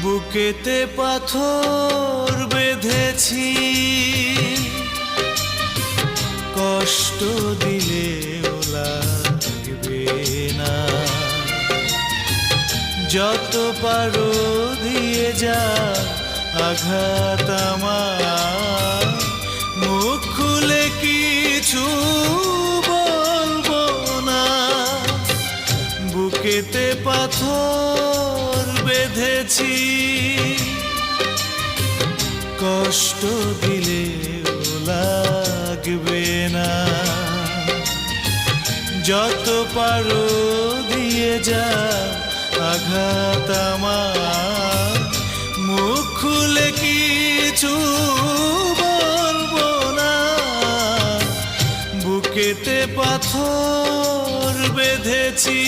বুকেতে পাথর বেঁধেছি, কষ্ট দিলেও লাগবে না। যত পারো দিয়ে যা আঘাত আমার, মুখ খুলে কিছু বলবো না। বুকেতে পাথর বেঁধেছি, কষ্ট দিলেও লাগবে না। যত পারো দিয়ে যা আঘাত আমার, মুখ খুলে কিছু বলবো না। বুকেতে পাথর বেঁধেছি।